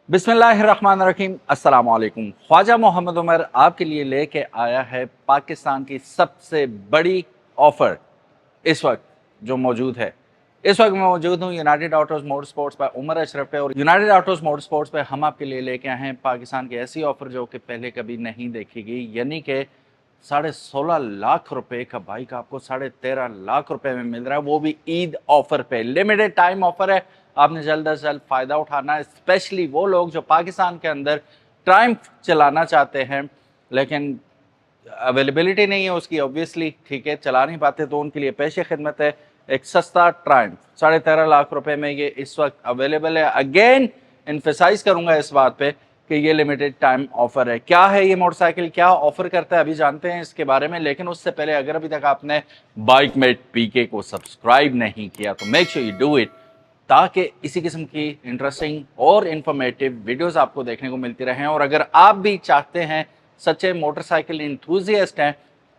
बिस्मिल्लाहिर्रहमानिर्रहीम, अस्सलाम वालेकुम। ख्वाजा मोहम्मद उमर आपके लिए लेके आया है पाकिस्तान की सबसे बड़ी ऑफ़र इस वक्त जो मौजूद है। इस वक्त मैं मौजूद हूँ यूनाइटेड ऑटोज़ मोटर स्पोर्ट्स पर उमर अशरफ पे, और यूनाइटेड ऑटोज़ मोटर स्पोर्ट्स पे हम आपके लिए लेके आए हैं पाकिस्तान की ऐसी ऑफ़र जो कि पहले कभी नहीं देखी गई, यानी कि 16.5 लाख रुपए का बाइक आपको 13.5 लाख रुपए में मिल रहा है, वो भी ईद ऑफ़र पे। लिमिटेड टाइम ऑफ़र है, आपने जल्द से जल्द फ़ायदा उठाना है। स्पेशली वो लोग जो पाकिस्तान के अंदर ट्रायम्फ चलाना चाहते हैं लेकिन अवेलेबिलिटी नहीं है उसकी, ऑब्वियसली, ठीक है, चला नहीं पाते, तो उनके लिए पेश खिदमत है एक सस्ता ट्रायम्फ 13.5 लाख रुपए में ये इस वक्त अवेलेबल है। अगेन इन्फेसाइज करूंगा इस बात पे कि ये लिमिटेड टाइम ऑफर है। क्या है ये मोटरसाइकिल, क्या ऑफर करता है, अभी जानते हैं इसके बारे में, लेकिन उससे पहले अगर अभी तक आपने बाइकमेट पीके को सब्सक्राइब नहीं किया तो make sure you do it, ताकि इसी किस्म की इंटरेस्टिंग और इन्फॉर्मेटिव वीडियोस आपको देखने को मिलती रहें। और अगर आप भी चाहते हैं, सच्चे मोटरसाइकिल इंथुजियास्ट हैं,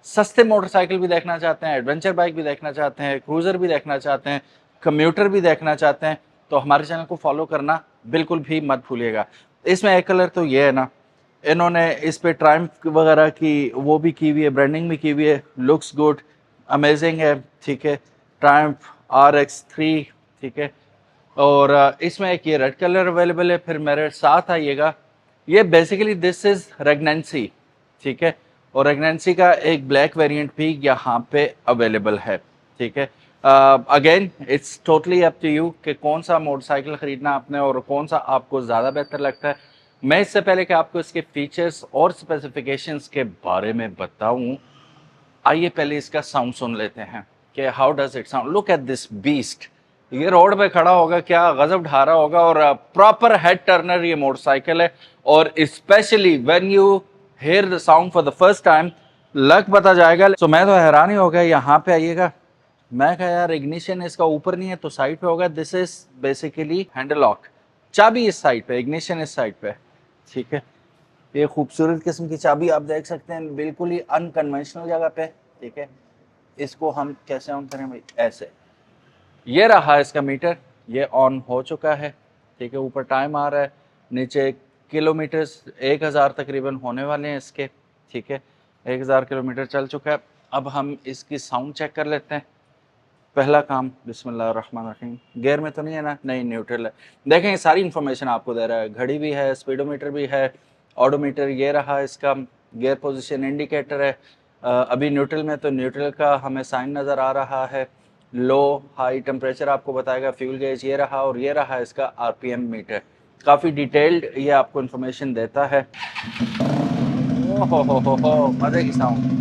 सस्ते मोटरसाइकिल भी देखना चाहते हैं, एडवेंचर बाइक भी देखना चाहते हैं, क्रूज़र भी देखना चाहते हैं, कम्यूटर भी देखना चाहते हैं, तो हमारे चैनल को फॉलो करना बिल्कुल भी मत भूलिएगा। इसमें एक कलर तो ये है ना, इन्होंने इस पे ट्रायम्फ वगैरह की वो भी की हुई है, ब्रांडिंग भी की हुई है, लुक्स गुड, अमेजिंग है, ठीक है। ट्रायम्फ RX3, ठीक है। और इसमें एक ये रेड कलर अवेलेबल है। फिर मेरे साथ आइएगा, ये बेसिकली दिस इज़ रेगनेंसी, ठीक है, और रेगनेंसी का एक ब्लैक वेरिएंट भी यहाँ पे अवेलेबल है, ठीक है। Again it's totally up to you कि कौन सा मोटरसाइकिल ख़रीदना आपने और कौन सा आपको ज़्यादा बेहतर लगता है। मैं इससे पहले कि आपको इसके फीचर्स और स्पेसिफिकेशंस के बारे में बताऊं, आइए पहले इसका साउंड सुन लेते हैं कि how does it sound. Look at this beast, ये रोड पे खड़ा होगा, क्या गजब ढा रहा होगा, और प्रॉपर हेड टर्नर ये मोटरसाइकिल है। और specially when you hear the sound for the first time लग पता जाएगा। तो मैं तो हैरान ही हो गया। यहाँ पे आइएगा, मैं कहा यार इग्निशन इसका ऊपर नहीं है तो साइड पे होगा। This is basically handle lock, चाबी इस साइड पे, इग्निशन इस साइड पे, ठीक है। ये खूबसूरत किस्म की चाबी आप देख सकते हैं, बिल्कुल ही अनकन्वेंशनल जगह पे, ठीक है। इसको हम कैसे ऑन करें भाई, ऐसे। ये रहा इसका मीटर, ये ऑन हो चुका है, ठीक है। ऊपर टाइम आ रहा है, नीचे किलोमीटर्स 1000 तकरीबन होने वाले हैं इसके, ठीक है। 1000 किलोमीटर चल चुका है। अब हम इसकी साउंड चेक कर लेते हैं। पहला काम, बिस्मिल्लाहिर्रहमानिर्रहीम। गियर में तो नहीं है ना? नहीं, न्यूट्रल है। देखें, सारी इन्फॉर्मेशन आपको दे रहा है, घड़ी भी है, स्पीडोमीटर भी है, ऑडोमीटर। ये रहा इसका गियर पोजीशन इंडिकेटर है। अभी न्यूट्रल में, तो न्यूट्रल का हमें साइन नज़र आ रहा है। लो हाई टेम्परेचर आपको बताएगा। फ्यूल गेज ये रहा, और ये रहा इसका RPM मीटर। काफ़ी डिटेल्ड ये आपको इन्फॉर्मेशन देता है। ओह हो, मज़े की साउंड।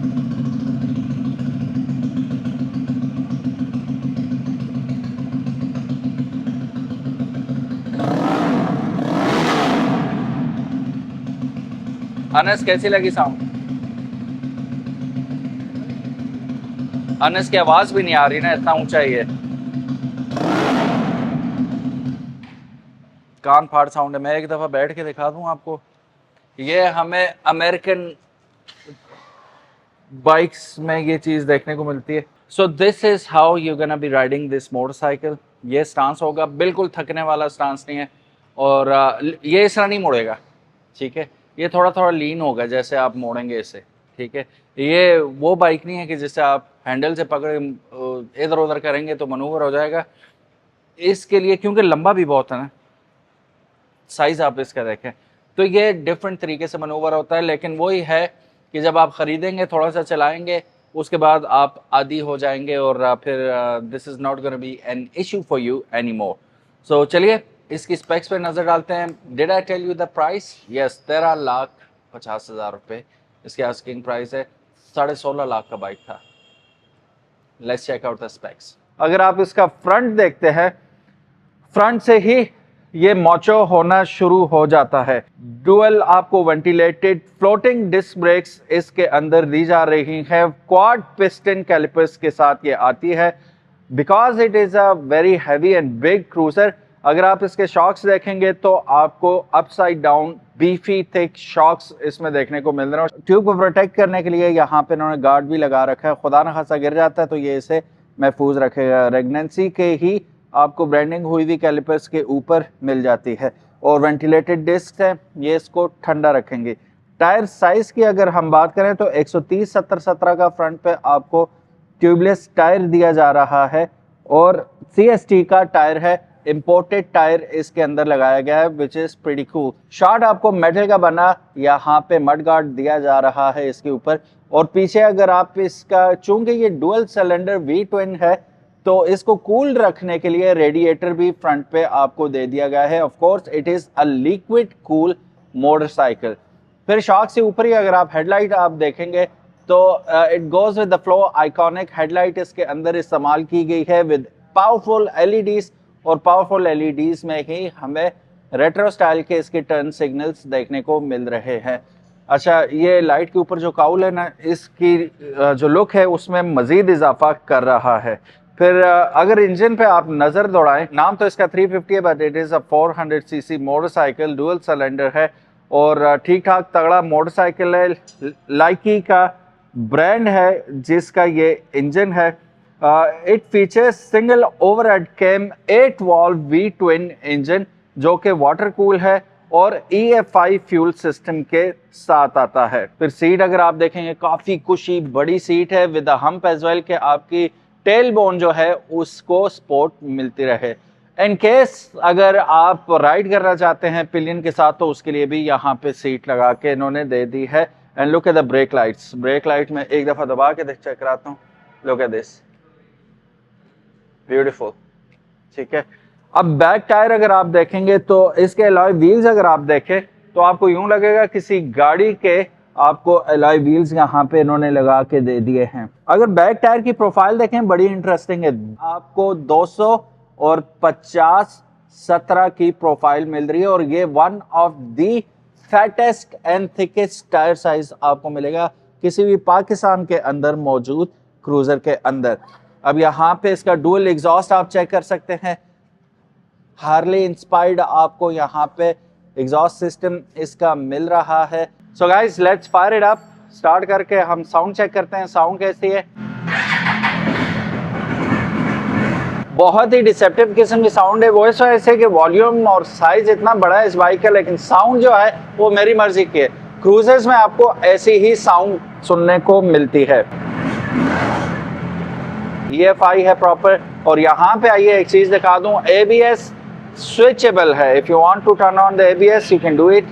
अनस कैसी लगी साउंड? अनस की आवाज भी नहीं आ रही ना, इतना ऊंचा ही है। कान फाड़ साउंड है। मैं एक दफा बैठ के दिखा दूं आपको। ये हमें अमेरिकन बाइक्स में ये चीज देखने को मिलती है। So this is how you gonna be riding this motorcycle. ये स्टांस होगा, बिल्कुल थकने वाला स्टांस नहीं है, और ये इस तरह नहीं मुड़ेगा, ठीक है। ये थोड़ा थोड़ा लीन होगा जैसे आप मोड़ेंगे इसे, ठीक है। ये वो बाइक नहीं है कि जिससे आप हैंडल से पकड़े इधर उधर करेंगे तो मनूवर हो जाएगा। इसके लिए, क्योंकि लंबा भी बहुत है ना, साइज आप इसका देखें, तो ये डिफरेंट तरीके से मनूवर होता है। लेकिन वही है कि जब आप ख़रीदेंगे, थोड़ा सा चलाएंगे, उसके बाद आप आदी हो जाएंगे, और फिर this is not gonna be an issue for you any more. So चलिए इसकी स्पेक्स पे नज़र डालते हैं। Did I tell you the price? Yes, 13,50,000 रुपये इसकी आस्किंग प्राइस है। 16.5 लाख का बाइक था। Let's check out the specs. अगर आप इसका फ्रंट देखते हैं, फ्रंट से ही ये मॉचो होना शुरू हो जाता है। डुअल आपको वेंटिलेटेड फ्लोटिंग डिस्क ब्रेक्स इसके अंदर दी जा रही है। क्वाड पिस्टन कैलिपर्स के साथ ये आती है। Because it is a very heavy and big cruiser, अगर आप इसके शॉक्स देखेंगे तो आपको upside down beefy thick shocks इसमें देखने को मिल रहे हैं। ट्यूब को प्रोटेक्ट करने के लिए यहाँ पे इन्होंने गार्ड भी लगा रखा है। खुदा न खासा गिर जाता है तो ये इसे महफूज रखेगा। रेगनेंसी के ही आपको ब्रांडिंग हुई हुई कैलिपर्स के ऊपर मिल जाती है और वेंटिलेटेड डिस्क है, ये इसको ठंडा रखेंगे। टायर साइज की अगर हम बात करें तो 130/70/17 का फ्रंट पे आपको ट्यूबलेस टायर दिया जा रहा है और CST का टायर है, इंपोर्टेड टायर इसके अंदर लगाया गया है which is pretty cool. Shot आपको मेटल का बना यहाँ पे मड गार्ड दिया जा रहा है इसके ऊपर। और पीछे अगर आप इसका, चूंकि ये डुअल सिलेंडर V ट्विन है तो इसको कूल रखने के लिए रेडिएटर भी फ्रंट पे आपको दे दिया गया है। Of course it is a liquid cool motorcycle. फिर शॉक से ऊपर ही अगर आप हेडलाइट आप देखेंगे तो it goes with the flow. Iconic headlight इसके अंदर इस्तेमाल की गई है विद पावरफुल LEDs और पावरफुल LEDs में ही हमें रेट्रो स्टाइल के इसके टर्न सिग्नल्स देखने को मिल रहे हैं। अच्छा, ये लाइट के ऊपर जो काउल है ना, इसकी जो लुक है उसमें मजीद इजाफा कर रहा है। फिर अगर इंजन पे आप नज़र दौड़ाएं, नाम तो इसका 350 है but it is a 400cc motorcycle, dual cylinder है और ठीक ठाक तगड़ा मोटरसाइकिल है। लाइकी का ब्रांड है जिसका ये इंजन है। It features single overhead cam 8 valve V twin engine जो कि वाटर कूल है और EFI फ्यूल सिस्टम के साथ आता है। फिर सीट अगर आप देखेंगे काफ़ी कुशी बड़ी सीट है विद हम्प एज वेल के आपकी टेल बोन जो है उसको सपोर्ट मिलती रहे। इन केस अगर आप राइड करना चाहते हैं पिलियन के साथ तो उसके लिए भी यहाँ पे सीट लगा के इन्होंने दे दी है। And look at the break lights. Brake light में एक दफ़ा दबा के चेक कराता हूँ। Look at this, beautiful. ठीक है, अब बैक टायर अगर आप देखेंगे तो इसके अलॉय व्हील्स अगर आप देखें तो आपको यूं लगेगा किसी गाड़ी के आपको अलॉय व्हील्स यहाँ पे इन्होंने लगा के दे दिए हैं। अगर बैक टायर की प्रोफाइल देखें बड़ी इंटरेस्टिंग है। आपको 200 और 50/17 की प्रोफाइल मिल रही है और ये one of the fattest and thickest tyre size आपको मिलेगा किसी भी पाकिस्तान के अंदर मौजूद क्रूजर के अंदर। अब यहाँ पे इसका डुअल एग्जॉस्ट आप चेक कर सकते हैं। हार्ले इंस्पायर्ड आपको यहाँ पे एग्जॉस्ट सिस्टम इसका मिल रहा है। So guys let's fire it up. Start करके हम साउंड चेक करते हैं, साउंड कैसी है। बहुत ही डिसेप्टिव किस्म की साउंड है। वो इस वजह से कि वॉल्यूम और साइज इतना बड़ा है इस बाइक का, लेकिन साउंड जो है वो मेरी मर्जी की है। क्रूजर्स में आपको ऐसी ही साउंड सुनने को मिलती है। EFI है प्रॉपर। और यहाँ पे आइए एक चीज दिखा दूं, ABS switchable है। if you want to turn on the ABS you can do it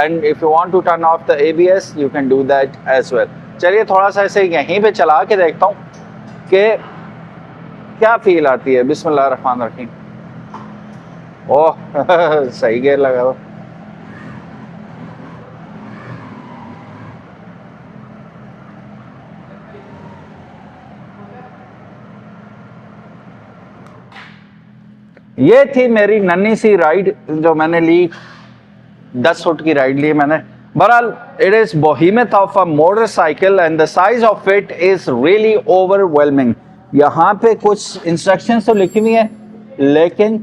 and if you want to turn off the ABS you can do that as well। चलिए थोड़ा सा ऐसे यहीं पे चला के देखता हूँ कि क्या फील आती है। बिस्मिल्लाह रहमान रहीम। ओह सही गेयर लगा हुआ। ये थी मेरी नन्ही सी राइड जो मैंने ली, 10 फुट की राइड ली मैंने। बहरहाल it is behemoth of a motorcycle and the size of it is really overwhelming. यहाँ पे कुछ इंस्ट्रक्शंस तो लिखी हुई है लेकिन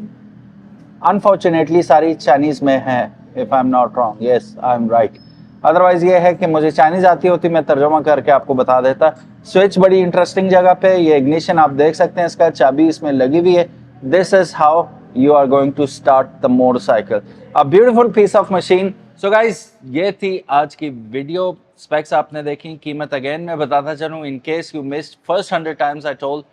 अनफॉर्चुनेटली सारी चाइनीज में है। If I am not wrong, yes I am right. Otherwise ये है कि मुझे चाइनीज आती होती मैं तर्जुमा करके आपको बता देता। स्विच बड़ी इंटरेस्टिंग जगह पे, ये इग्निशन आप देख सकते हैं, इसका चाबी इसमें लगी हुई है। This is how you are going to start the motorcycle. A beautiful piece of machine. So guys, ये थी आज की वीडियो। स्पेक्स आपने देखी। कीमत अगेन मैं बताता चलूँ in case you missed first 100 times I told,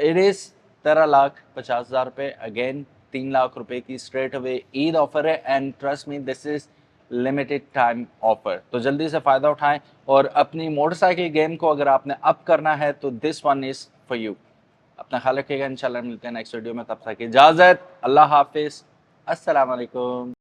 it is 13,50,000 रुपये। अगेन 3 लाख रुपए की स्ट्रेट अवे ईद ऑफर है and trust me this is limited time offer. तो जल्दी से फ़ायदा उठाएं और अपनी मोटरसाइकिल गेम को अगर आपने अप करना है तो this one is for you. अपना ख्याल रखिएगा। इंशाल्लाह मिलते हैं नेक्स्ट वीडियो में। तब तक इजाज़त, अल्लाह हाफिज़, अस्सलाम वालेकुम।